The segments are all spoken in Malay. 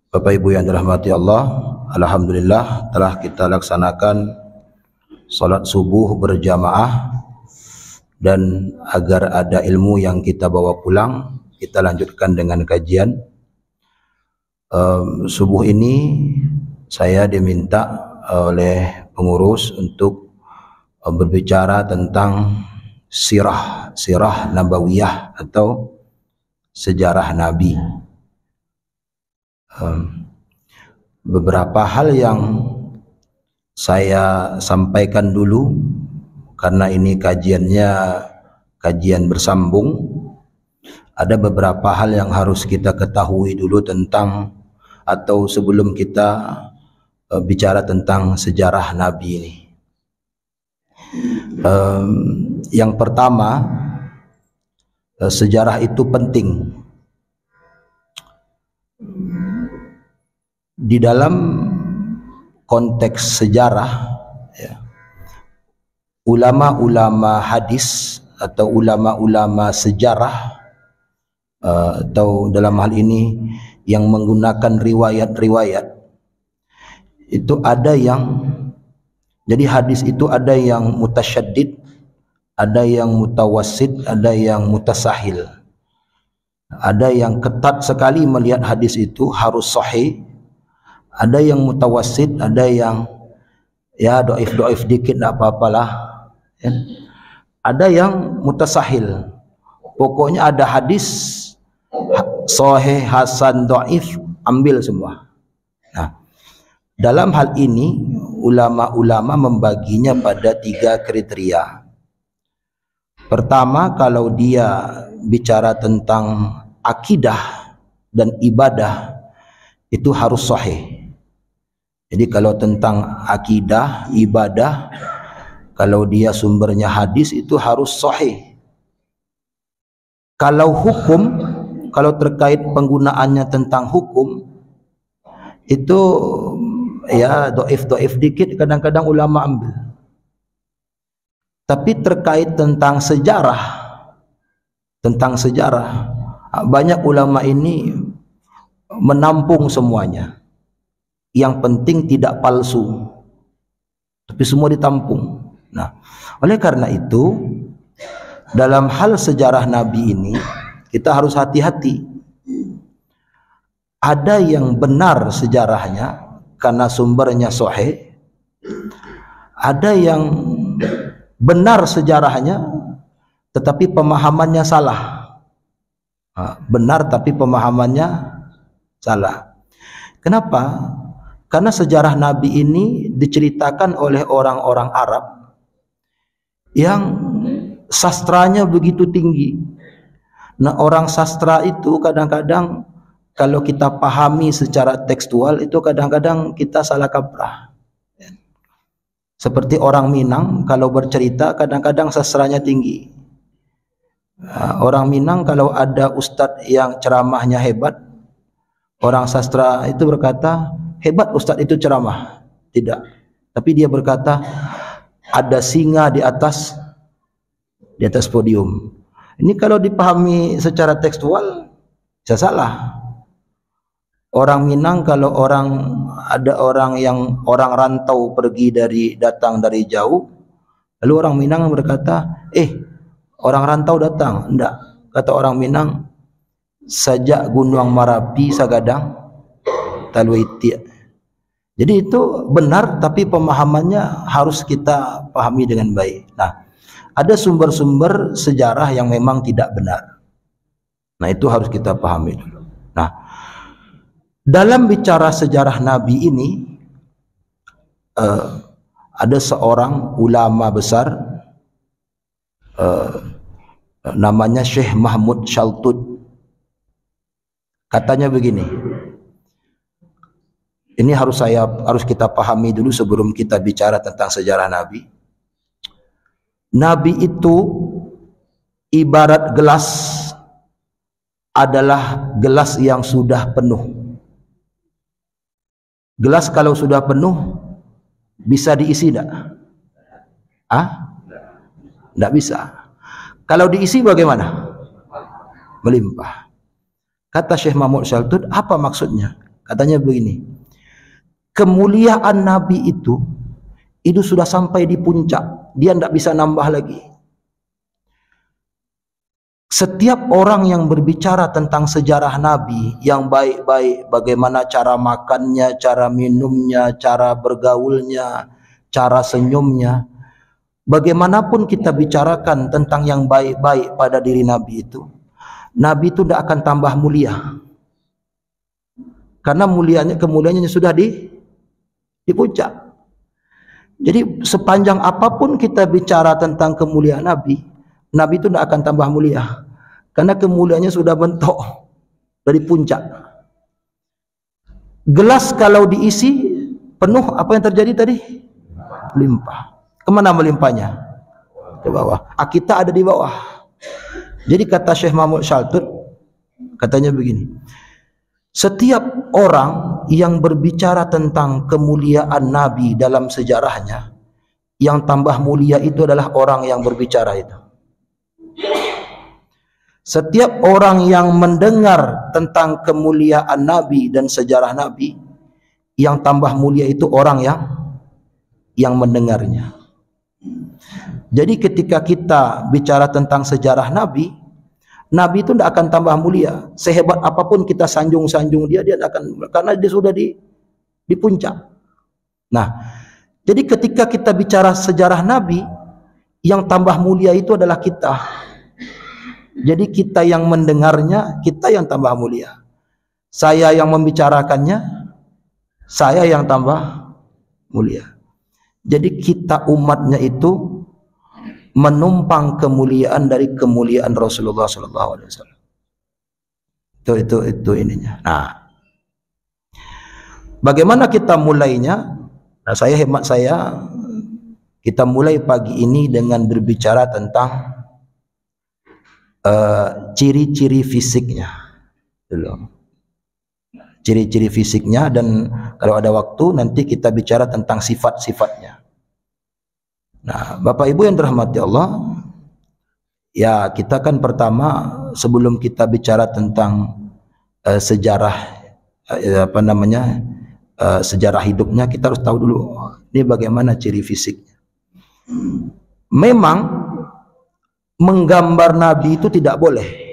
Bapak Ibu yang dirahmati Allah, alhamdulillah telah kita laksanakan salat subuh berjamaah, dan agar ada ilmu yang kita bawa pulang, kita lanjutkan dengan kajian. Subuh ini saya diminta oleh pengurus untuk berbicara tentang sirah nabawiyah atau sejarah Nabi. Beberapa hal yang saya sampaikan dulu, karena ini kajian bersambung. Ada beberapa hal yang harus kita ketahui dulu tentang, atau sebelum kita bicara tentang sejarah Nabi ini. Yang pertama, sejarah itu penting. Di dalam konteks sejarah, ya, ulama-ulama hadis atau ulama-ulama sejarah, atau dalam hal ini yang menggunakan riwayat-riwayat, itu ada yang, jadi hadis itu ada yang mutasyaddid, ada yang mutawassid, ada yang mutasahil. Ada yang ketat sekali melihat hadis itu harus sahih, ada yang mutawassid, ada yang ya doif dikit tidak apa-apalah, ya. Ada yang mutasahil, pokoknya ada hadis sahih, hasan, doif, ambil semua. Nah, dalam hal ini ulama-ulama membaginya pada 3 kriteria. Pertama, kalau dia bicara tentang akidah dan ibadah, itu harus sahih. Jadi kalau tentang akidah, ibadah, kalau dia sumbernya hadis, itu harus sahih. Kalau hukum, kalau terkait penggunaannya tentang hukum, itu ya doif dikit kadang-kadang ulama ambil. Tapi terkait tentang sejarah, banyak ulama ini menampung semuanya. Yang penting tidak palsu, tapi semua ditampung. Nah, oleh karena itu, dalam hal sejarah Nabi ini kita harus hati-hati. Ada yang benar sejarahnya karena sumbernya sahih, ada yang benar sejarahnya tetapi pemahamannya salah. Benar tapi pemahamannya salah. Kenapa? Karena sejarah Nabi ini diceritakan oleh orang-orang Arab yang sastranya begitu tinggi. Nah, orang sastra itu kadang-kadang kalau kita pahami secara tekstual, itu kadang-kadang kita salah kaprah. Seperti orang Minang kalau bercerita kadang-kadang sastranya tinggi. Orang Minang kalau ada ustadz yang ceramahnya hebat, orang sastra itu berkata, hebat ustadz itu ceramah. Tidak, tapi dia berkata ada singa di atas podium. Ini kalau dipahami secara tekstual bisa salah. Orang Minang kalau ada orang rantau pergi datang dari jauh, lalu orang Minang berkata, orang rantau datang. Enggak, kata orang Minang, sajak gunung Marapi sagadang talwiti. Jadi itu benar, tapi pemahamannya harus kita pahami dengan baik. Nah, ada sumber-sumber sejarah yang memang tidak benar. Nah, itu harus kita pahami dulu. Nah, dalam bicara sejarah Nabi ini, ada seorang ulama besar, namanya Syekh Mahmud Shaltut. Katanya begini, ini harus kita pahami dulu sebelum kita bicara tentang sejarah Nabi. Nabi itu ibarat gelas, adalah gelas yang sudah penuh. Gelas kalau sudah penuh bisa diisi tidak? Tidak bisa. Kalau diisi bagaimana? Melimpah. Kata Syekh Mahmud Shaltut, apa maksudnya? Katanya begini, kemuliaan Nabi itu sudah sampai di puncak, dia tidak bisa nambah lagi. Setiap orang yang berbicara tentang sejarah Nabi yang baik-baik, bagaimana cara makannya, cara minumnya, cara bergaulnya, cara senyumnya, bagaimanapun kita bicarakan tentang yang baik-baik pada diri Nabi itu tidak akan tambah mulia. Karena kemuliaannya sudah di puncak. Jadi sepanjang apapun kita bicara tentang kemuliaan Nabi itu tidak akan tambah mulia. Karena kemuliaannya sudah bentuk dari puncak. Gelas kalau diisi penuh, apa yang terjadi tadi? Melimpah. Kemana melimpahnya? Ke bawah. Kita ada di bawah. Jadi kata Syekh Mahmud Shaltut, katanya begini, setiap orang yang berbicara tentang kemuliaan Nabi dalam sejarahnya, yang tambah mulia itu adalah orang yang berbicara itu. Setiap orang yang mendengar tentang kemuliaan Nabi dan sejarah Nabi, yang tambah mulia itu orang yang mendengarnya. Jadi ketika kita bicara tentang sejarah Nabi itu tidak akan tambah mulia. Sehebat apapun kita sanjung-sanjung dia akan, karena dia sudah di puncak. Nah, jadi ketika kita bicara sejarah Nabi, yang tambah mulia itu adalah kita. Jadi kita yang mendengarnya, kita yang tambah mulia. Saya yang membicarakannya, saya yang tambah mulia. Jadi kita umatnya itu menumpang kemuliaan dari kemuliaan Rasulullah SAW. Itu ininya. Nah, bagaimana kita mulainya? Nah, hemat saya, kita mulai pagi ini dengan berbicara tentang ciri-ciri fisiknya dulu. Ciri-ciri fisiknya, dan kalau ada waktu nanti kita bicara tentang sifat-sifatnya. Nah, Bapak Ibu yang dirahmati Allah, ya kita kan pertama sebelum kita bicara tentang sejarah sejarah hidupnya, kita harus tahu dulu ini bagaimana ciri fisiknya. Memang menggambar Nabi itu tidak boleh.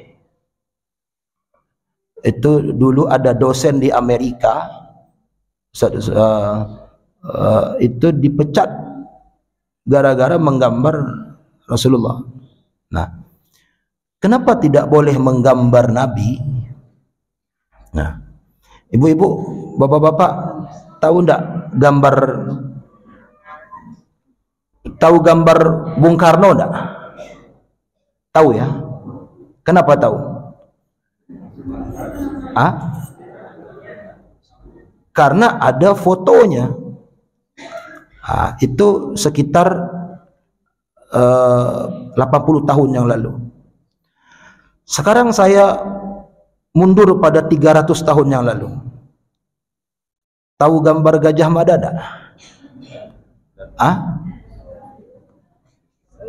Itu dulu ada dosen di Amerika, itu dipecat gara-gara menggambar Rasulullah. Nah, kenapa tidak boleh menggambar Nabi? Nah, ibu-ibu, bapak-bapak, tahu gambar Bung Karno enggak? Tahu ya? Kenapa tahu? Karena ada fotonya. Itu sekitar 80 tahun yang lalu. Sekarang saya mundur pada 300 tahun yang lalu. Tahu gambar Gajah Mada enggak?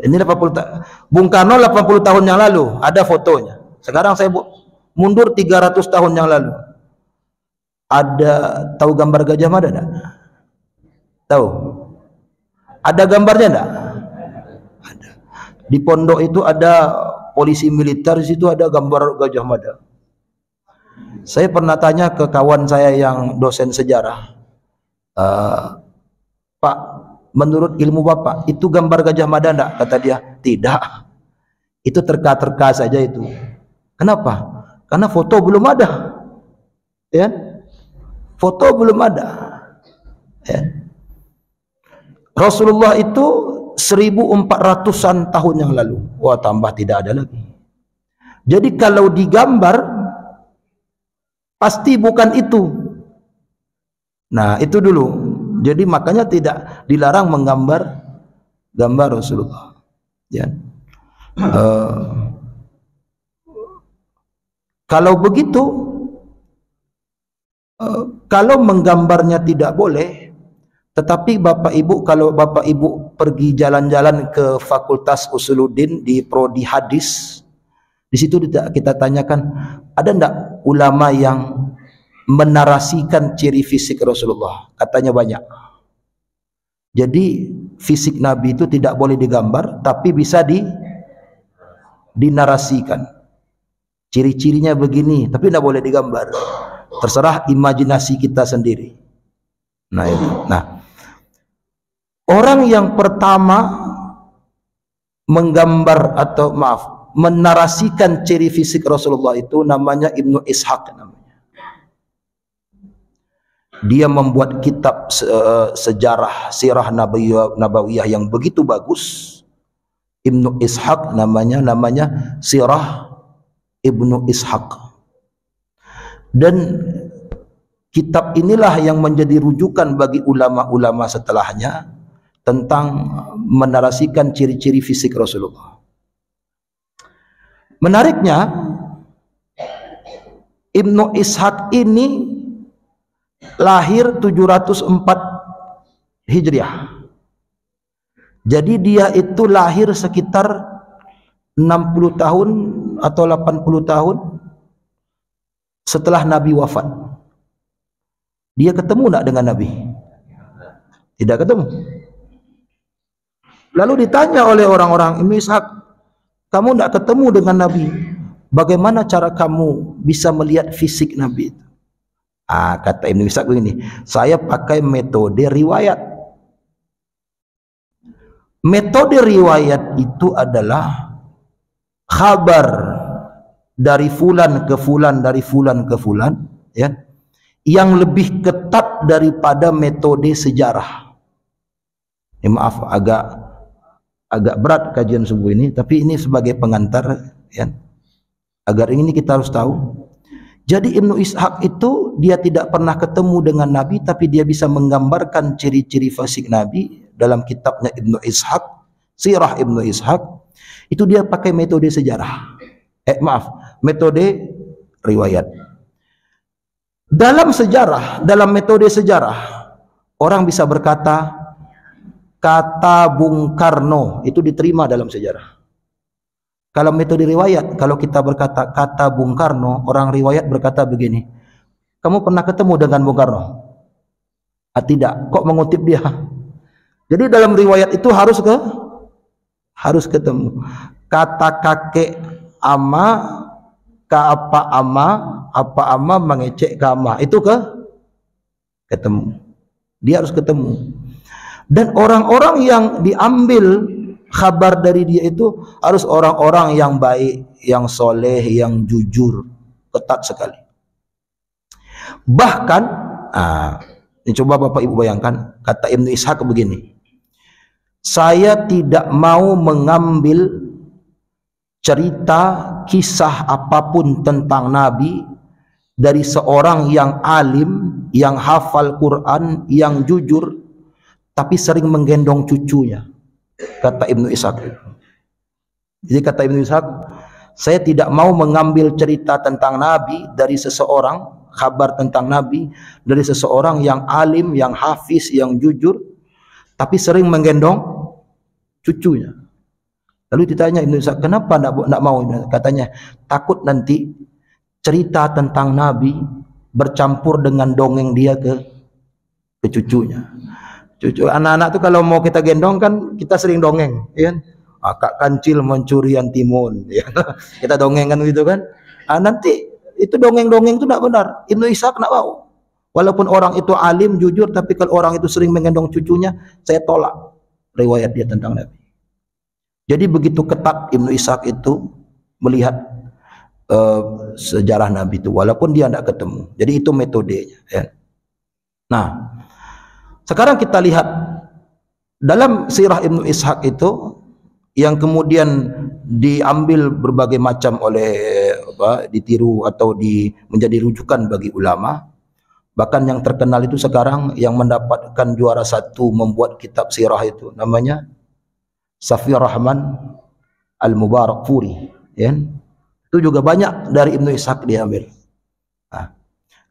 Ini 80 Bung Karno 80 tahun yang lalu ada fotonya. Sekarang saya mundur 300 tahun yang lalu. Ada tahu gambar Gajah Mada enggak? Tahu? Ada gambarnya enggak? Ada. Di pondok itu ada polisi militer, di situ ada gambar Gajah Mada. Saya pernah tanya ke kawan saya yang dosen sejarah, Pak, menurut ilmu Bapak, itu gambar Gajah Mada enggak? Kata dia, tidak. Itu terka-terka saja itu. Kenapa? Karena foto belum ada. Ya? Foto belum ada. Ya? Rasulullah itu 1400-an tahun yang lalu. Wah, tambah tidak ada lagi. Jadi kalau digambar, pasti bukan itu. Nah, itu dulu. Jadi makanya tidak dilarang menggambar gambar Rasulullah. Ya. Kalau begitu, kalau menggambarnya tidak boleh, tetapi Bapak Ibu, kalau Bapak Ibu pergi jalan-jalan ke Fakultas Usuluddin di prodi hadis, di situ kita tanyakan, ada enggak ulama yang menarasikan ciri fisik Rasulullah. Katanya banyak. Jadi fisik Nabi itu tidak boleh digambar, tapi bisa dinarasikan. Ciri-cirinya begini, tapi tidak boleh digambar. Terserah imajinasi kita sendiri. Nah itu. Nah, orang yang pertama menggambar atau menarasikan ciri fisik Rasulullah itu namanya Ibnu Ishaq namanya. Dia membuat kitab sejarah sirah nabawiyah yang begitu bagus. Ibnu Ishaq namanya Sirah Ibnu Ishaq. Dan kitab inilah yang menjadi rujukan bagi ulama-ulama setelahnya tentang menarasikan ciri-ciri fisik Rasulullah. Menariknya, Ibnu Ishaq ini lahir 704 Hijriah. Jadi dia itu lahir sekitar 60 tahun atau 80 tahun setelah Nabi wafat. Dia ketemu tidak dengan Nabi? Tidak ketemu. Lalu ditanya oleh orang-orang, Ibnu Ishaq, kamu tidak ketemu dengan Nabi, bagaimana cara kamu bisa melihat fisik Nabi itu? Kata Ibnu Ishaq begini, saya pakai metode riwayat. Metode riwayat itu adalah kabar dari fulan ke fulan, dari fulan ke fulan, ya, yang lebih ketat daripada metode sejarah. Maaf, agak berat kajian subuh ini, tapi ini sebagai pengantar, ya, agar ini kita harus tahu. Jadi Ibnu Ishaq itu dia tidak pernah ketemu dengan Nabi, tapi dia bisa menggambarkan ciri-ciri fisik Nabi dalam kitabnya Ibnu Ishaq, Sirah Ibnu Ishaq. Itu dia pakai metode sejarah. Metode riwayat. Dalam sejarah, dalam metode sejarah, orang bisa berkata, kata Bung Karno itu diterima dalam sejarah. Kalau metode riwayat, kalau kita berkata kata Bung Karno, orang riwayat berkata begini, kamu pernah ketemu dengan Bung Karno? Tidak, kok mengutip dia? Jadi dalam riwayat itu harus ketemu. Kata kakek ama, ka apa ama mengecek ke ama, itu ketemu. Dia harus ketemu. Dan orang-orang yang diambil kabar dari dia itu harus orang-orang yang baik, yang soleh, yang jujur, ketat sekali. Bahkan, ini coba Bapak Ibu bayangkan, kata Ibnu Ishaq begini, saya tidak mau mengambil cerita, kisah apapun tentang Nabi dari seorang yang alim, yang hafal Quran, yang jujur, tapi sering menggendong cucunya. Kata Ibnu Ishaq. Jadi kata Ibnu Ishaq, saya tidak mau mengambil cerita tentang Nabi dari seseorang, kabar tentang Nabi dari seseorang yang alim, yang hafiz, yang jujur, tapi sering menggendong cucunya. Lalu ditanya Ibnu Ishaq, kenapa tidak mau? Katanya, takut nanti cerita tentang Nabi bercampur dengan dongeng dia ke cucunya. Cucu anak-anak tuh kalau mau kita gendong kan kita sering dongeng, ya kan? Kak kancil mencurian timun, ya. Kita dongeng kan gitu kan? Nanti itu dongeng-dongeng itu tidak benar. Ibnu Ishaq tidak mau. Walaupun orang itu alim, jujur, tapi kalau orang itu sering menggendong cucunya, saya tolak riwayat dia tentang Nabi. Jadi begitu ketat Ibnu Ishaq itu melihat sejarah Nabi itu, walaupun dia tidak ketemu. Jadi itu metodenya, ya. Nah, sekarang kita lihat dalam sirah Ibnu Ishaq itu yang kemudian diambil berbagai macam oleh ditiru atau menjadi rujukan bagi ulama. Bahkan yang terkenal itu sekarang yang mendapatkan juara 1 membuat kitab sirah itu namanya Safiur Rahman Al-Mubarakfuri, ya. Itu juga banyak dari Ibnu Ishaq diambil.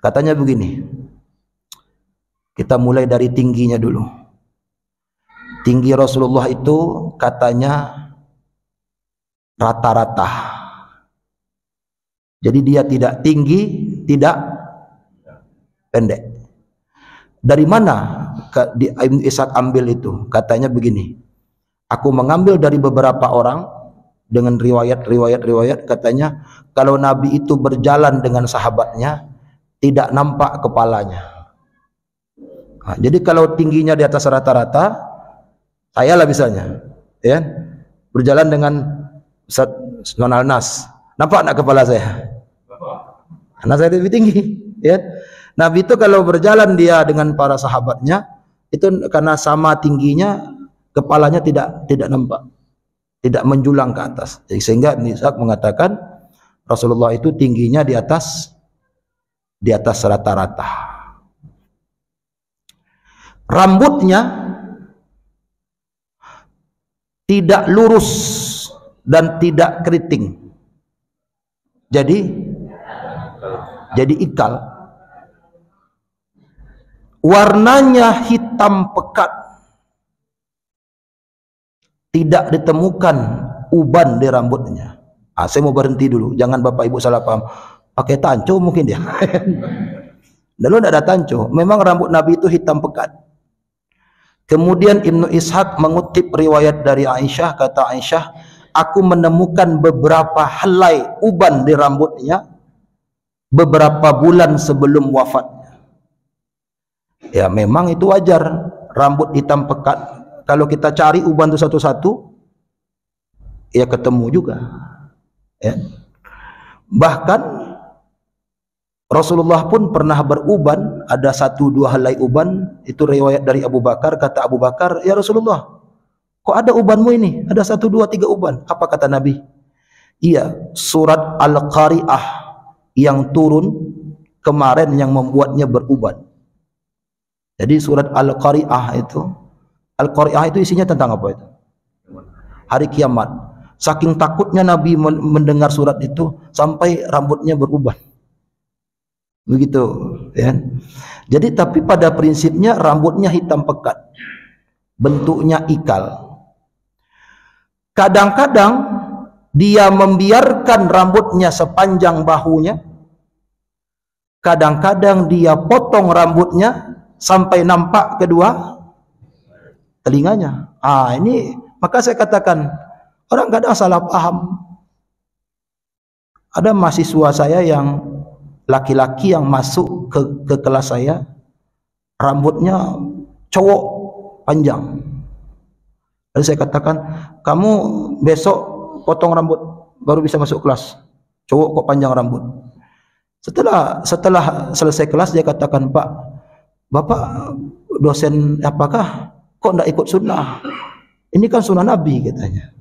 Katanya begini. Kita mulai dari tingginya dulu. Tinggi Rasulullah itu katanya rata-rata. Jadi dia tidak tinggi, tidak pendek. Dari mana Ibnu Ishaq ambil itu? Katanya begini, aku mengambil dari beberapa orang dengan riwayat, katanya kalau Nabi itu berjalan dengan sahabatnya tidak nampak kepalanya. Nah, jadi kalau tingginya di atas rata-rata, saya lah misalnya, ya, berjalan dengan Ustaz Nas, nampak nak kepala saya? Karena saya lebih tinggi, ya. Nabi itu kalau berjalan dia dengan para sahabatnya itu karena sama tingginya, kepalanya tidak nampak, tidak menjulang ke atas. Jadi sehingga Ibnu Ishaq mengatakan Rasulullah itu tingginya di atas rata-rata. Rambutnya tidak lurus dan tidak keriting. Jadi ikal. Warnanya hitam pekat. Tidak ditemukan uban di rambutnya. Saya mau berhenti dulu, jangan Bapak Ibu salah paham. Pakai tanco mungkin dia. Dulu tidak ada tanco. Memang rambut Nabi itu hitam pekat. Kemudian Ibnu Ishaq mengutip riwayat dari Aisyah, kata Aisyah, aku menemukan beberapa helai uban di rambutnya beberapa bulan sebelum wafatnya. Ya memang itu wajar, rambut hitam pekat. Kalau kita cari uban itu satu-satu, ya ketemu juga. Ya. Bahkan Rasulullah pun pernah beruban, ada 1-2 helai uban. Itu riwayat dari Abu Bakar. Kata Abu Bakar, ya Rasulullah, kok ada ubanmu ini? Ada 1, 2, 3 uban. Apa kata Nabi? Iya, surat Al-Qari'ah yang turun kemarin yang membuatnya beruban. Jadi surat Al-Qari'ah itu isinya tentang apa itu? Hari kiamat. Saking takutnya Nabi mendengar surat itu sampai rambutnya beruban. Begitu, ya. Jadi tapi pada prinsipnya rambutnya hitam pekat. Bentuknya ikal. Kadang-kadang dia membiarkan rambutnya sepanjang bahunya. Kadang-kadang dia potong rambutnya sampai nampak kedua telinganya. Ini maka saya katakan orang kadang salah paham. Ada mahasiswa saya yang laki-laki yang masuk ke kelas saya, rambutnya cowok panjang. Lalu saya katakan, kamu besok potong rambut baru bisa masuk kelas. Cowok kok panjang rambut. Setelah selesai kelas dia katakan, Pak, Bapak dosen apakah? Kok tidak ikut sunnah? Ini kan sunnah Nabi katanya.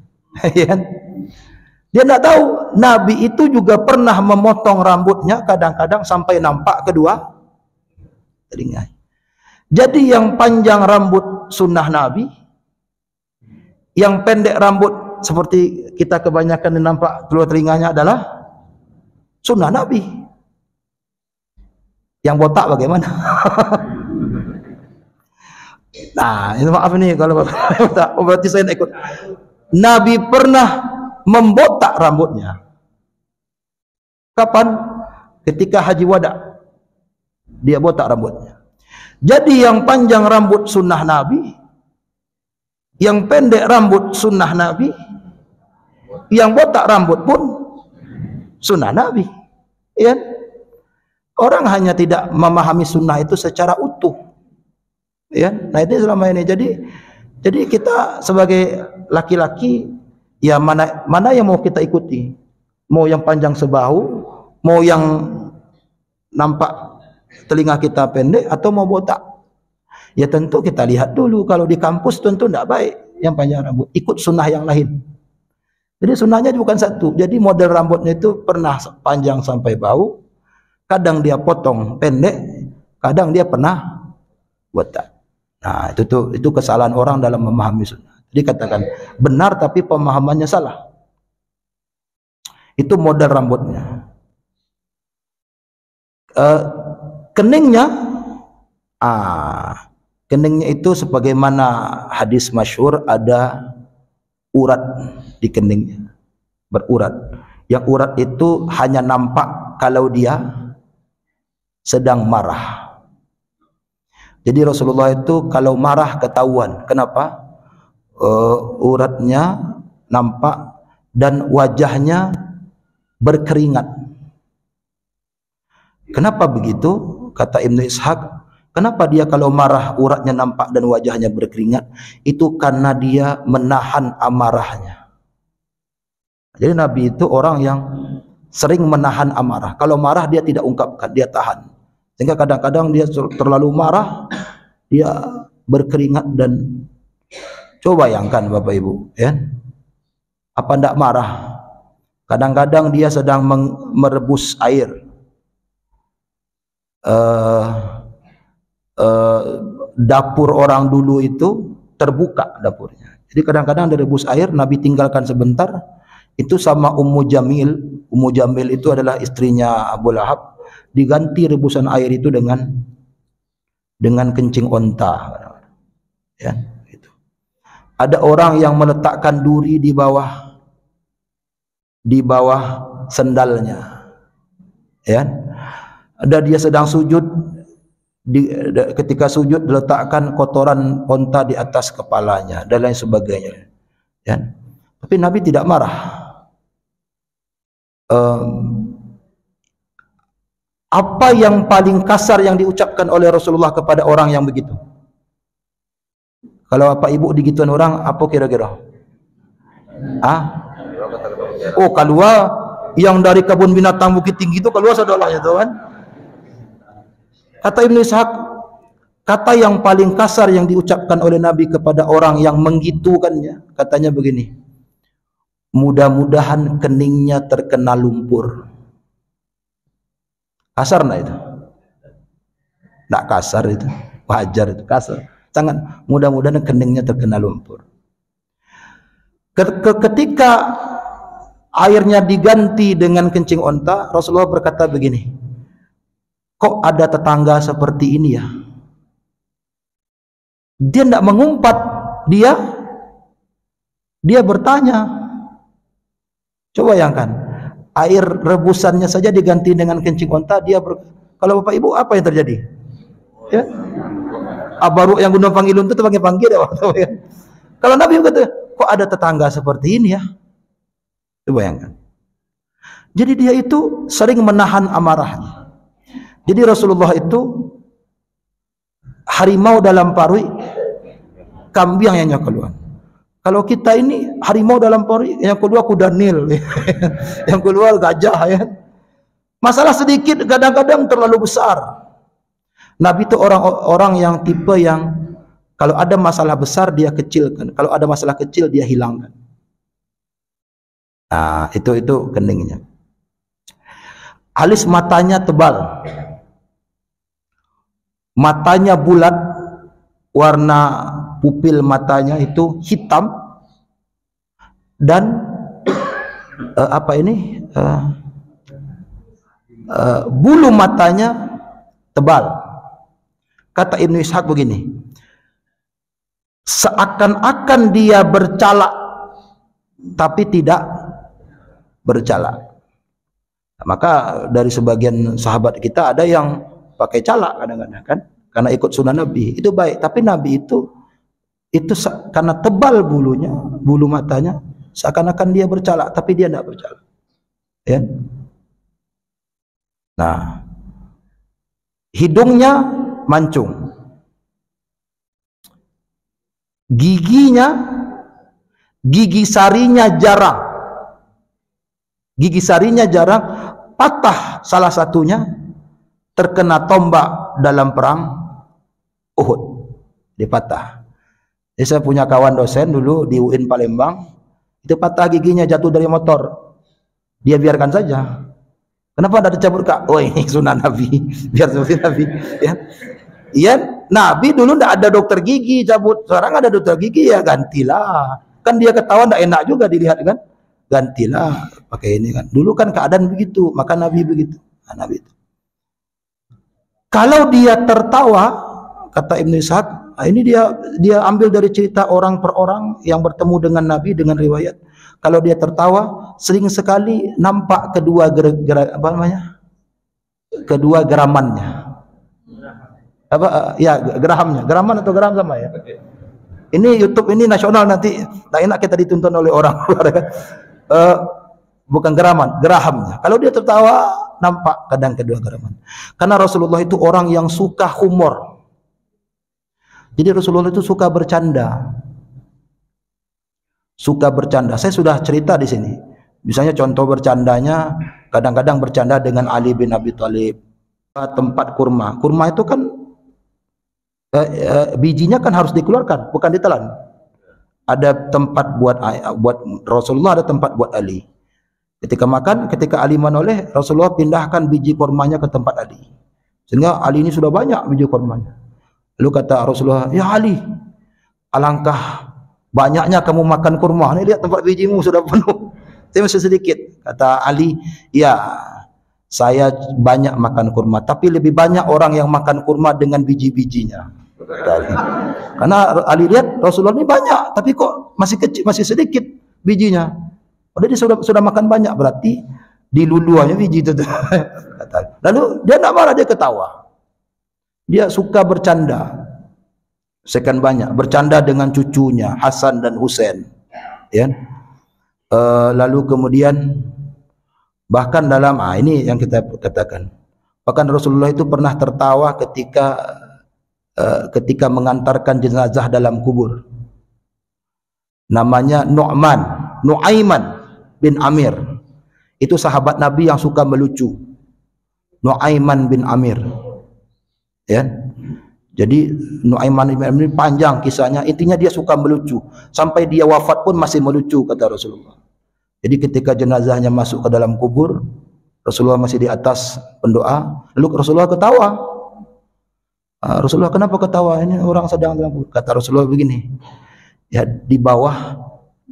Dia tidak tahu Nabi itu juga pernah memotong rambutnya kadang-kadang sampai nampak kedua telinga. Jadi yang panjang rambut sunnah Nabi, yang pendek rambut seperti kita kebanyakan nampak kedua telinganya adalah sunnah Nabi. Yang botak bagaimana? Nah, ini maaf nih kalau botak. Oh, berarti saya ikut. Nabi pernah membotak rambutnya. Kapan? Ketika haji wada. Dia botak rambutnya. Jadi yang panjang rambut sunnah Nabi, yang pendek rambut sunnah Nabi, yang botak rambut pun sunnah Nabi. Ya? Orang hanya tidak memahami sunnah itu secara utuh. Ya, nah itu selama ini. Jadi kita sebagai laki-laki, ya mana yang mau kita ikuti? Mau yang panjang sebahu, mau yang nampak telinga kita pendek, atau mau botak? Ya tentu kita lihat dulu. Kalau di kampus tentu tidak baik yang panjang rambut. Ikut sunnah yang lain. Jadi sunnahnya bukan satu. Jadi model rambutnya itu pernah panjang sampai bahu, kadang dia potong pendek, kadang dia pernah botak. Nah, itu kesalahan orang dalam memahami sunnah. Jadi katakan benar tapi pemahamannya salah. Itu model rambutnya. Keningnya, keningnya itu sebagaimana hadis masyhur, ada urat di keningnya, berurat. Yang urat itu hanya nampak kalau dia sedang marah. Jadi Rasulullah itu kalau marah ketahuan. Kenapa? Uratnya nampak dan wajahnya berkeringat. Kenapa begitu? Kata Ibnu Ishaq, kenapa dia kalau marah uratnya nampak dan wajahnya berkeringat? Itu karena dia menahan amarahnya. Jadi Nabi itu orang yang sering menahan amarah. Kalau marah dia tidak ungkapkan, dia tahan. Sehingga kadang-kadang dia terlalu marah, dia berkeringat dan coba bayangkan Bapak Ibu, ya. Apa ndak marah? Kadang-kadang dia sedang merebus air. Dapur orang dulu itu terbuka dapurnya. Jadi kadang-kadang direbus air, Nabi tinggalkan sebentar. Itu sama Ummu Jamil. Ummu Jamil itu adalah istrinya Abu Lahab. Diganti rebusan air itu dengan kencing onta. Ya, gitu. Ada orang yang meletakkan duri di bawah sendalnya. Ya. Ada dia sedang sujud, ketika sujud diletakkan kotoran onta di atas kepalanya dan lain sebagainya. Ya. Tapi Nabi tidak marah. Apa yang paling kasar yang diucapkan oleh Rasulullah kepada orang yang begitu? Kalau Bapak Ibu digituan orang, apa kira-kira? Oh, keluar yang dari kebun binatang Bukit Tinggi itu keluar saudaranya itu kan? Kata Ibnu Ishaq, kata yang paling kasar yang diucapkan oleh Nabi kepada orang yang menggitukannya, katanya begini, mudah-mudahan keningnya terkena lumpur. Kasar enggak itu? Enggak kasar itu, wajar itu, kasar. Sangat, mudah-mudahan keningnya terkena lumpur. Ketika airnya diganti dengan kencing onta, Rasulullah berkata begini, kok ada tetangga seperti ini ya? Dia tidak mengumpat, dia bertanya. Coba bayangkan, air rebusannya saja diganti dengan kencing onta, kalau Bapak Ibu apa yang terjadi? Ya, baru yang gunung Pangilun itu panggil-panggil ya. Kalau Nabi kata, kok ada tetangga seperti ini ya? Coba bayangkan. Jadi dia itu sering menahan amarahnya. Jadi Rasulullah itu harimau dalam parui, kambing yang keluar. Kalau kita ini harimau dalam parui, yang keluar kuda Nil, yang keluar gajah ya. Masalah sedikit kadang-kadang terlalu besar. Nabi itu orang yang tipe yang kalau ada masalah besar dia kecilkan, kalau ada masalah kecil dia hilangkan. Nah, itu keningnya. Alis matanya tebal. Matanya bulat, warna pupil matanya itu hitam, dan bulu matanya tebal. Kata Ibnu Ishaq begini, seakan-akan dia bercalak tapi tidak bercalak. Maka dari sebagian sahabat kita ada yang pakai calak kadang-kadang kan, karena ikut sunnah Nabi, itu baik. Tapi Nabi itu karena tebal bulunya, bulu matanya, seakan-akan dia bercalak tapi dia tidak bercalak. Ya. Nah, hidungnya mancung, gigi sarinya jarang, patah salah satunya terkena tombak dalam perang Uhud, dipatah. Jadi saya punya kawan dosen dulu di UIN Palembang, itu patah giginya jatuh dari motor, dia biarkan saja. Kenapa ada dicabut Kak? Oh ini sunnah Nabi, biar sunnah Nabi. Ya, iya, Nabi dulu tidak ada dokter gigi cabut, sekarang ada dokter gigi ya gantilah. Kan dia ketahuan tidak enak juga dilihat kan, gantilah pakai ini kan. Dulu kan keadaan begitu, maka Nabi begitu. Nah, Nabi itu. Kalau dia tertawa, kata Ibnu Ishaq, ini dia ambil dari cerita orang per orang yang bertemu dengan Nabi dengan riwayat. Kalau dia tertawa, sering sekali nampak kedua geramannya. Apa ya, gerahamnya, geraman atau geraham sama ya. Ini YouTube ini nasional, nanti tak enak kita dituntun oleh orang luar. Bukan geraman, gerahamnya. Kalau dia tertawa nampak kadang kedua geraman. Karena Rasulullah itu orang yang suka humor. Jadi Rasulullah itu suka bercanda. Suka bercanda. Saya sudah cerita di sini. Misalnya contoh bercandanya, kadang-kadang bercanda dengan Ali bin Abi Thalib. Tempat kurma. Kurma itu kan bijinya kan harus dikeluarkan, bukan ditelan. Ada tempat buat Rasulullah, ada tempat buat Ali. Ketika makan, ketika Ali menoleh, Rasulullah pindahkan biji kurmanya ke tempat Ali. Sehingga Ali ini sudah banyak biji kurmanya. Lalu kata Rasulullah, "Ya Ali, alangkah banyaknya kamu makan kurma. Ini lihat tempat bijimu sudah penuh. Saya masih sedikit." Kata Ali, "Ya, saya banyak makan kurma, tapi lebih banyak orang yang makan kurma dengan biji-bijinya." Karena Ali lihat Rasulullah ini banyak, tapi kok masih kecil, masih sedikit bijinya. Udah dia sudah makan banyak, berarti diluluannya biji itu. Lalu dia tidak marah, dia ketawa. Dia suka bercanda. Sekian banyak bercanda dengan cucunya Hasan dan Husain. Ya. Lalu kemudian bahkan dalam ini yang kita katakan. Bahkan Rasulullah itu pernah tertawa ketika mengantarkan jenazah dalam kubur. Namanya Nu'aiman bin Amir. Itu sahabat Nabi yang suka melucu. Nu'aiman bin Amir. Ya. Jadi Nu'aiman bin Amir panjang kisahnya. Intinya dia suka melucu. Sampai dia wafat pun masih melucu, kata Rasulullah. Jadi ketika jenazahnya masuk ke dalam kubur, Rasulullah masih di atas pendoa. Lalu Rasulullah ketawa. Rasulullah, kenapa ketawa? Ini orang sedang dalam kubur. Kata Rasulullah begini. Ya, di bawah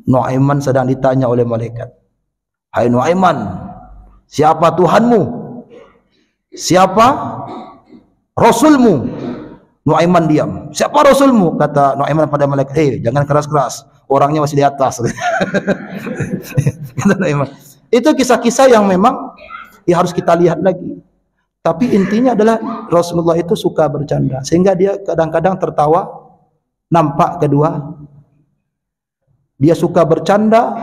Nu'aiman sedang ditanya oleh malaikat. "Hai Nu'aiman, siapa Tuhanmu? Siapa Rasulmu?" Nu'aiman diam. "Siapa Rasulmu?" Kata Nu'aiman pada malaikat, jangan keras-keras, orangnya masih di atas." Kata Nu'aiman. Itu kisah-kisah yang memang ya harus kita lihat lagi. Tapi intinya adalah Rasulullah itu suka bercanda, sehingga dia kadang-kadang tertawa, nampak kedua. Dia suka bercanda,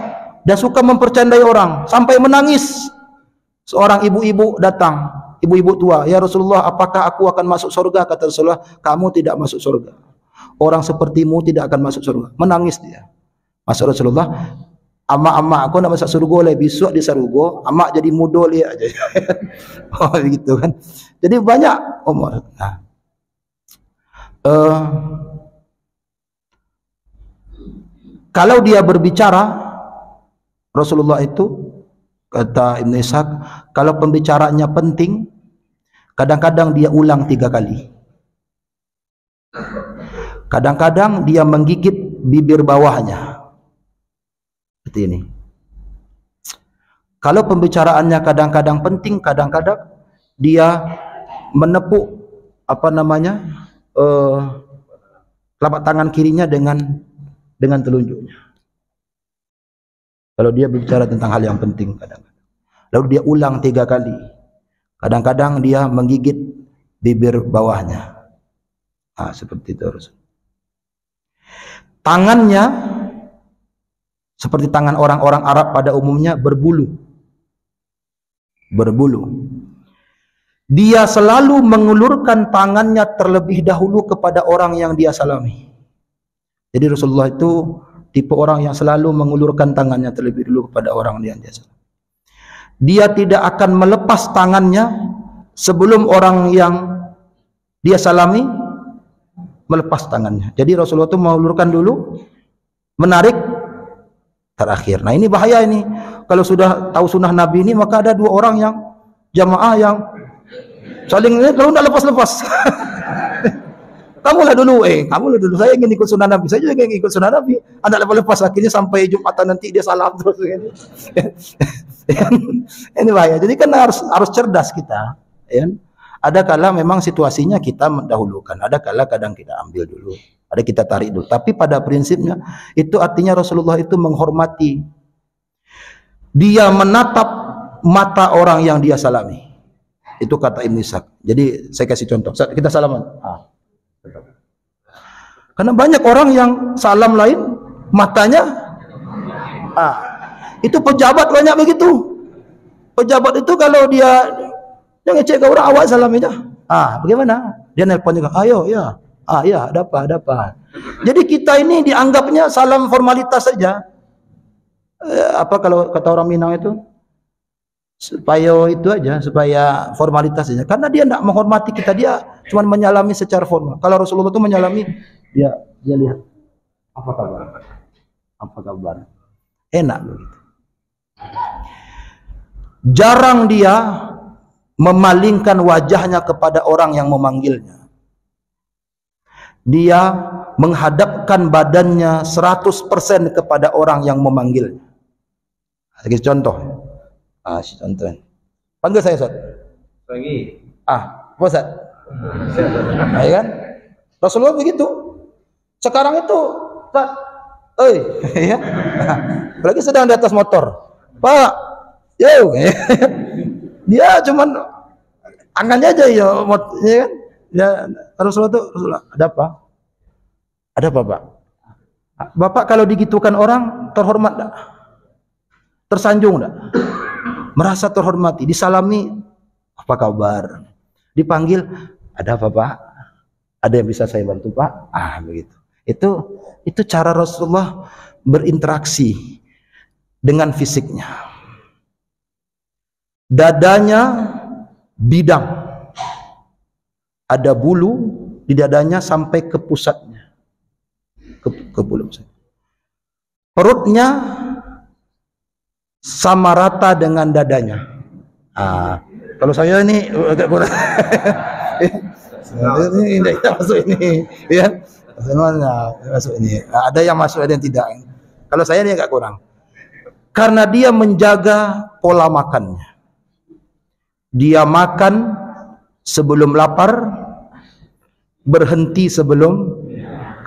dan suka mempercandai orang, sampai menangis. Seorang ibu-ibu datang, ibu-ibu tua, "Ya Rasulullah, apakah aku akan masuk surga?" Kata Rasulullah, "Kamu tidak masuk surga. Orang sepertimu tidak akan masuk surga." Menangis dia. Masuk Rasulullah, "Amak-amak aku nak masuk surga lah, besok di surga, amak jadi muda lihat aja." Oh gitu kan. Jadi banyak umur. Nah. Kalau dia berbicara, Rasulullah itu, kata Ibn Ishaq, kalau pembicaranya penting, kadang-kadang dia ulang 3 kali. Kadang-kadang dia menggigit bibir bawahnya. Seperti ini. Kalau pembicaraannya kadang-kadang penting, kadang-kadang dia menepuk telapak tangan kirinya dengan telunjuknya. Kalau dia berbicara tentang hal yang penting kadang-kadang. Lalu dia ulang 3 kali. Kadang-kadang dia menggigit bibir bawahnya. Seperti itu Rasul. Tangannya seperti tangan orang-orang Arab pada umumnya, berbulu. Berbulu. Dia selalu mengulurkan tangannya terlebih dahulu kepada orang yang dia salami. Jadi Rasulullah itu tipe orang yang selalu mengulurkan tangannya terlebih dulu kepada orang yang dia salami. Dia tidak akan melepas tangannya sebelum orang yang dia salami melepas tangannya. Jadi Rasulullah itu mengulurkan dulu, menarik, terakhir. Nah ini bahaya ini. Kalau sudah tahu sunnah Nabi ini, maka ada 2 orang yang jamaah yang saling lalu tidak lepas-lepas. Kamulah dulu, kamulah dulu. Saya ingin ikut sunnah Nabi. Saya juga ingin ikut sunnah Nabi. Anda lepas-lepas, akhirnya sampai Jumatan nanti dia salam terus. Ini bahaya. Jadi kan harus cerdas kita. Ya. Ada kala memang situasinya kita mendahulukan. Ada kala kadang kita ambil dulu. Ada kita tarik dulu. Tapi pada prinsipnya itu artinya Rasulullah itu menghormati. Dia menatap mata orang yang dia salami. Itu kata Ibn Ishaq. Jadi saya kasih contoh. Kita salaman. Karena banyak orang yang salam lain, matanya, itu pejabat banyak begitu. Pejabat itu kalau dia ngecek ke orang, awak salam aja. Bagaimana? Dia nelpon juga, ayo, ya. Ya, ada apa. Jadi kita ini dianggapnya salam formalitas saja. Apa kalau kata orang Minang itu? Supaya itu aja, supaya formalitas saja. Karena dia tidak menghormati kita, dia cuma menyalami secara formal. Kalau Rasulullah itu menyalami, dia lihat apa kabar. Enak begitu. Jarang dia memalingkan wajahnya kepada orang yang memanggilnya. Dia menghadapkan badannya 100% kepada orang yang memanggilnya. Sebagai contoh. Contoh. Panggil saya, Ustaz. Pagi. Ustaz. Ya kan? Rasulullah begitu. Sekarang itu, Ustaz, ya. Apalagi sedang di atas motor. Pak, yo. Dia cuman angkanya aja ya kan. Ya, Rasulullah, ada apa? Ada apa, Pak? Bapak kalau digitukan orang terhormat enggak? Tersanjung enggak? Merasa terhormati, disalami, apa kabar? Dipanggil, ada apa, Pak? Ada yang bisa saya bantu, Pak? Begitu. Itu cara Rasulullah berinteraksi dengan fisiknya. Dadanya bidang. Ada bulu di dadanya sampai ke pusatnya. Ke bulu. Perutnya sama rata dengan dadanya. Kalau saya ini agak kurang. Ini tidak masuk ini, ya. Masuk ini. Ada yang masuk, ada yang tidak. Kalau saya ini agak kurang. Karena dia menjaga pola makannya. Dia makan sebelum lapar, berhenti sebelum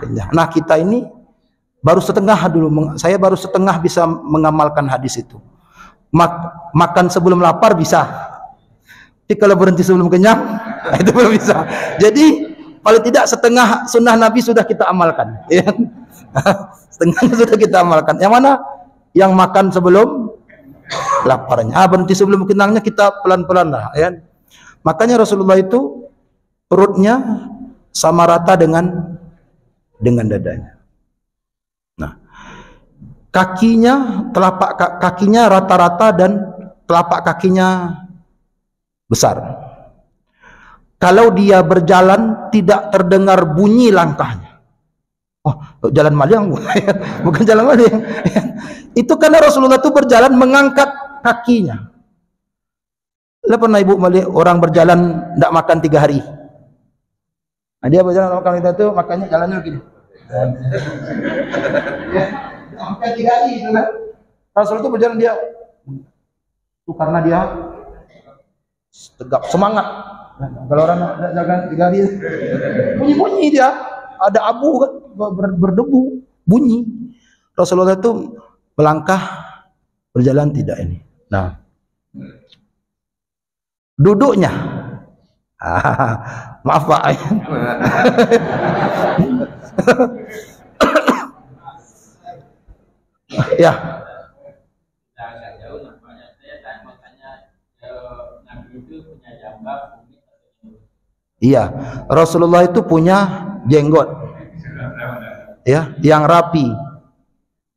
kenyang. Nah, kita ini baru setengah dulu. Saya baru setengah bisa mengamalkan hadis itu. Makan sebelum lapar bisa. Tapi kalau berhenti sebelum kenyang, itu belum bisa. Jadi paling tidak setengah sunnah Nabi sudah kita amalkan. Ya. Setengahnya sudah kita amalkan. Yang mana? Yang makan sebelum laparnya. Berhenti sebelum kenyangnya kita pelan-pelan lah. Ya. Makanya Rasulullah itu perutnya sama rata dengan dadanya. Nah, telapak kakinya rata-rata dan telapak kakinya besar. Kalau dia berjalan tidak terdengar bunyi langkahnya. Jalan maling bukan jalan maling. Itu karena Rasulullah itu berjalan mengangkat kakinya. Pernah ibu melihat orang berjalan tidak makan 3 hari? Dia berjalan makan itu makannya jalannya begini. Makan 3 hari. Rasulullah itu berjalan dia itu karena dia tegap semangat. Kalau orang jalan 3 hari bunyi dia, ada abu kan berdebu bunyi. Rasulullah itu melangkah berjalan tidak ini. Nah, duduknya maaf Pak. Ya. Iya, Rasulullah itu punya jenggot. Ya, yang rapi.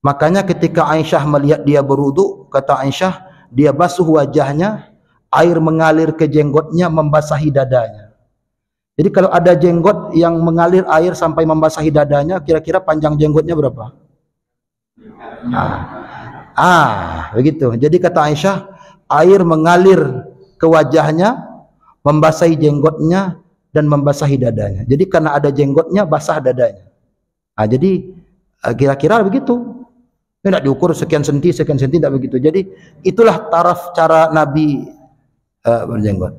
Makanya ketika Aisyah melihat dia berwudu, kata Aisyah, dia basuh wajahnya, air mengalir ke jenggotnya membasahi dadanya. Jadi kalau ada jenggot yang mengalir air sampai membasahi dadanya, kira-kira panjang jenggotnya berapa? Begitu. Jadi kata Aisyah, air mengalir ke wajahnya, membasahi jenggotnya dan membasahi dadanya. Jadi karena ada jenggotnya basah dadanya. Jadi kira-kira begitu. Tidak diukur sekian senti tidak begitu. Jadi itulah taraf cara Nabi berjenggot.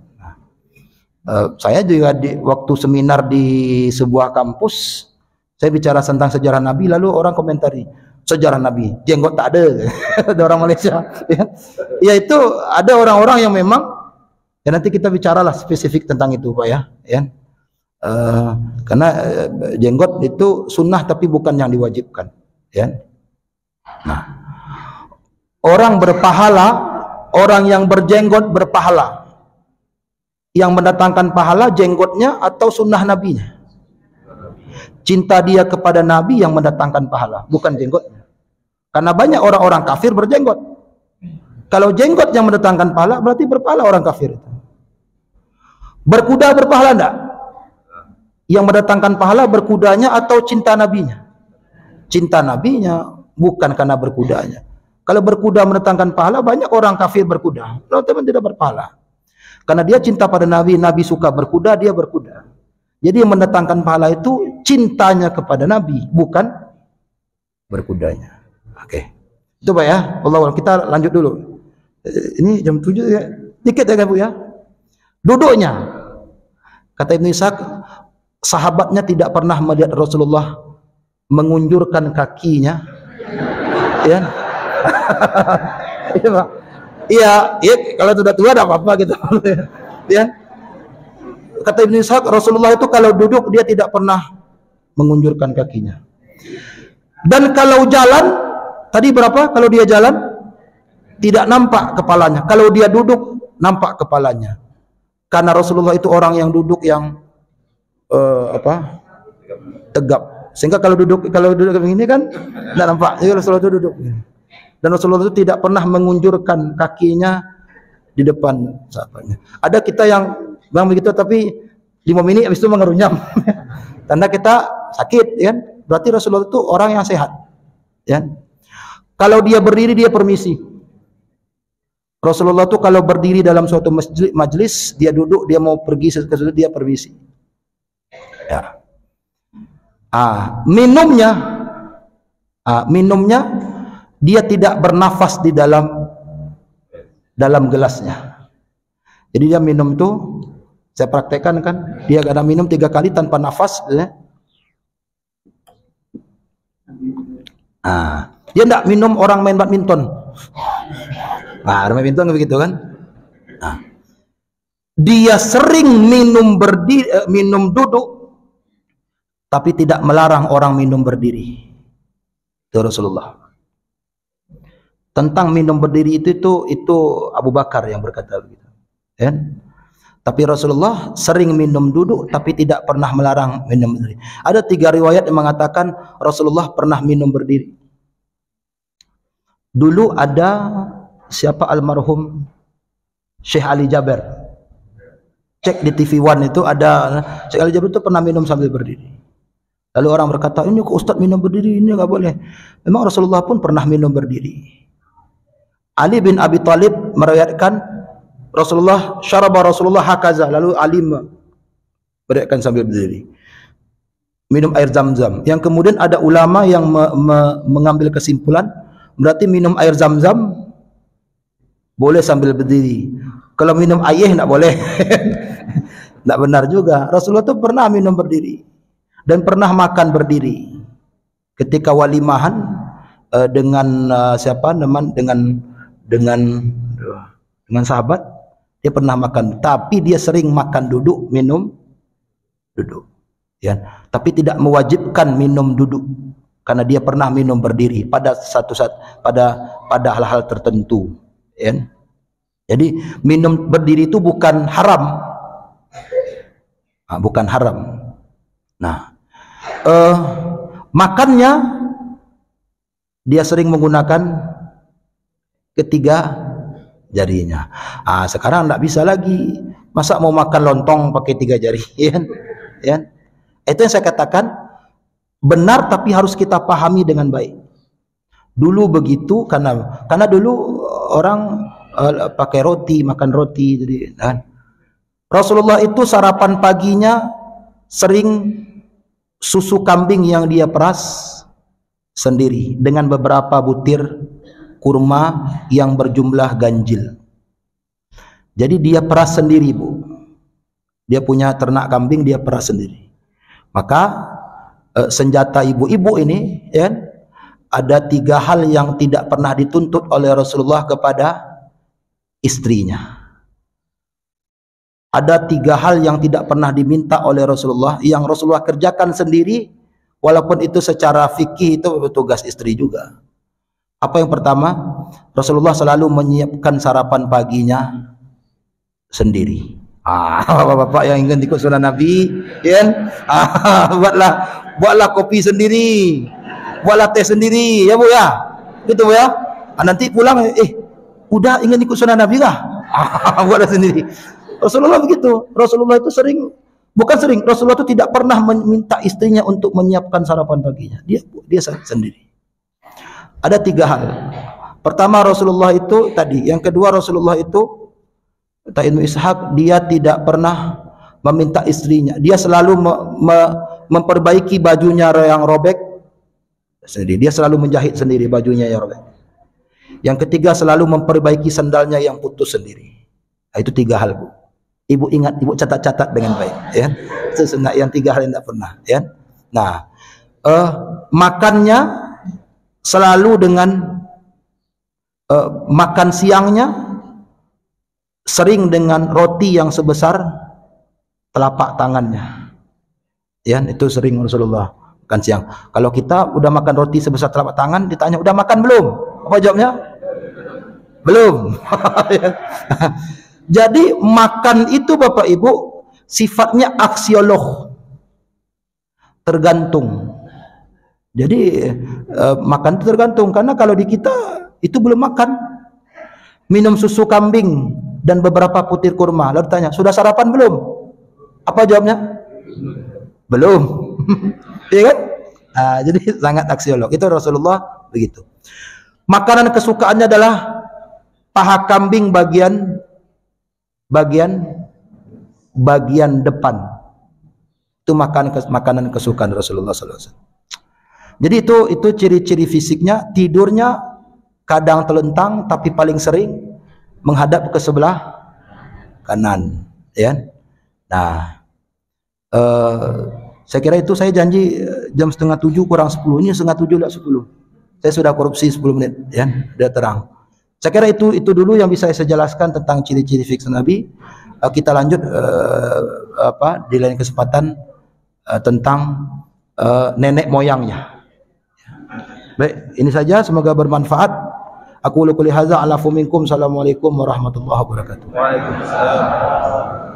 Saya juga waktu seminar di sebuah kampus, saya bicara tentang sejarah Nabi, lalu orang komentari, sejarah Nabi, jenggot tak ada. Ada orang Malaysia. Ya itu ada orang-orang yang memang, ya nanti kita bicaralah spesifik tentang itu Pak ya. Karena jenggot itu sunnah tapi bukan yang diwajibkan, ya. Nah, orang berpahala, orang yang berjenggot berpahala. Yang mendatangkan pahala jenggotnya atau sunnah nabinya? Cinta dia kepada nabi yang mendatangkan pahala, bukan jenggotnya. Karena banyak orang-orang kafir berjenggot. Kalau jenggot yang mendatangkan pahala, berarti berpahala orang kafir itu. Berkuda berpahala enggak? Yang mendatangkan pahala berkudanya atau cinta nabinya? Cinta nabinya, bukan karena berkudanya. Kalau berkuda mendatangkan pahala, banyak orang kafir berkuda, lalu teman tidak berpahala. Karena dia cinta pada nabi, nabi suka berkuda, dia berkuda. Jadi yang mendatangkan pahala itu cintanya kepada nabi, bukan berkudanya. Oke. Itu Pak ya. Allah, kita lanjut dulu. Ini jam 7 ya. Dikit ya Bu ya. Duduknya. Kata Ibnu Ishaq, sahabatnya tidak pernah melihat Rasulullah mengunjurkan kakinya. Ya. Iya Pak. Iya, kalau sudah tua tidak apa-apa gitu. Ya. Kata Ibnu Ishaq, Rasulullah itu kalau duduk dia tidak pernah mengunjurkan kakinya. Dan kalau jalan, tadi berapa? Kalau dia jalan tidak nampak kepalanya. Kalau dia duduk nampak kepalanya. Karena Rasulullah itu orang yang duduk yang tegap. Sehingga kalau duduk begini kan tidak nampak. Jadi Rasulullah itu duduk. Dan Rasulullah itu tidak pernah mengunjurkan kakinya di depan sahabatnya. Ada kita yang bilang begitu tapi 5 menit habis itu mengerunyam. Tanda kita sakit, kan? Berarti Rasulullah itu orang yang sehat. Ya. Kalau dia berdiri dia permisi. Rasulullah itu kalau berdiri dalam suatu majelis, dia duduk, dia mau pergi ke situ dia permisi. Ya. Minumnya dia tidak bernafas di dalam gelasnya. Jadi dia minum itu, saya praktekkan kan, dia kadang minum 3 kali tanpa nafas, ya. Dia tidak minum orang main badminton. Main badminton begitu kan. Dia sering minum berdiri, minum duduk, tapi tidak melarang orang minum berdiri. Itu Rasulullah. Tentang minum berdiri itu Abu Bakar yang berkata begitu. Ya? Tapi Rasulullah sering minum duduk tapi tidak pernah melarang minum berdiri. Ada 3 riwayat yang mengatakan Rasulullah pernah minum berdiri. Dulu ada siapa almarhum Syekh Ali Jaber. Cek di TV One itu ada Syekh Ali Jaber itu pernah minum sambil berdiri. Lalu orang berkata, ini kok Ustaz minum berdiri, ini enggak boleh. Memang Rasulullah pun pernah minum berdiri. Ali bin Abi Thalib meriwayatkan syaraba Rasulullah hakaza, lalu Ali meriwayatkan sambil berdiri minum air Zam-Zam. Yang kemudian ada ulama yang mengambil kesimpulan berarti minum air Zam-Zam boleh sambil berdiri. Kalau minum air tidak boleh. Tidak benar juga. Rasulullah itu pernah minum berdiri dan pernah makan berdiri. Ketika walimahan dengan dengan sahabat, dia pernah makan, tapi dia sering makan duduk, minum duduk, ya. Tapi tidak mewajibkan minum duduk, karena dia pernah minum berdiri pada satu saat, pada hal-hal tertentu, ya. Jadi minum berdiri itu bukan haram, bukan haram. Nah, makannya dia sering menggunakan ketiga jarinya. Sekarang tidak bisa lagi. Masa mau makan lontong pakai 3 jari? Ya. Itu yang saya katakan benar, tapi harus kita pahami dengan baik. Dulu begitu karena dulu orang pakai roti, makan roti. Jadi, kan? Rasulullah itu sarapan paginya sering susu kambing yang dia peras sendiri dengan beberapa butir kurma yang berjumlah ganjil. Jadi dia peras sendiri, Bu. Dia punya ternak kambing, dia peras sendiri. Maka senjata ibu-ibu ini, ya, ada 3 hal yang tidak pernah dituntut oleh Rasulullah kepada istrinya. ada 3 hal yang tidak pernah diminta oleh Rasulullah, yang Rasulullah kerjakan sendiri, walaupun itu secara fikih itu tugas istri juga. Apa yang pertama? Rasulullah selalu menyiapkan sarapan paginya sendiri. Bapak-bapak yang ingin ikut sunnah Nabi, ya, buatlah kopi sendiri, buatlah teh sendiri, ya Bu ya, gitu Bu ya. Nanti pulang, udah ingin ikut sunnah Nabi kah? Buatlah sendiri. Rasulullah begitu. Rasulullah itu Rasulullah itu tidak pernah meminta istrinya untuk menyiapkan sarapan paginya. Dia sendiri. Ada 3 hal. Pertama, Rasulullah itu tadi. Yang kedua, Rasulullah itu kata Ibnu Ishaq, dia tidak pernah meminta istrinya. Dia selalu memperbaiki bajunya yang robek sendiri. Dia selalu menjahit sendiri bajunya yang robek. Yang ketiga, selalu memperbaiki sandalnya yang putus sendiri. Nah, itu 3 hal, Bu. Ibu ingat, ibu catat-catat dengan baik, ya. Yang 3 hal yang tidak pernah, ya. Nah, makannya selalu dengan makan siangnya sering dengan roti yang sebesar telapak tangannya, ya. Itu sering Rasulullah makan siang. Kalau kita udah makan roti sebesar telapak tangan, ditanya udah makan belum? Apa jawabnya? Belum. Jadi makan itu Bapak Ibu sifatnya aksiolog, tergantung. Jadi makan itu tergantung, karena kalau di kita itu belum makan, minum susu kambing dan beberapa butir kurma, lalu tanya sudah sarapan belum? Apa jawabnya? Belum. Iya kan? Jadi sangat aksiolog. Itu Rasulullah begitu. Makanan kesukaannya adalah paha kambing bagian depan. Itu makanan kesukaan Rasulullah SAW. Jadi itu ciri-ciri fisiknya. Tidurnya kadang telentang, tapi paling sering menghadap ke sebelah kanan, ya. Nah, saya kira itu, saya janji jam 6:30 kurang 10. Ini 6:30 lewat 10. Saya sudah korupsi 10 menit, ya. Sudah terang. Saya kira itu dulu yang bisa saya jelaskan tentang ciri-ciri fiksi Nabi. Kita lanjut di lain kesempatan tentang nenek moyangnya. Baik, ini saja, semoga bermanfaat. Aku qouli hadza ala minkum. Assalamualaikum warahmatullahi wabarakatuh. Waalaikumsalam.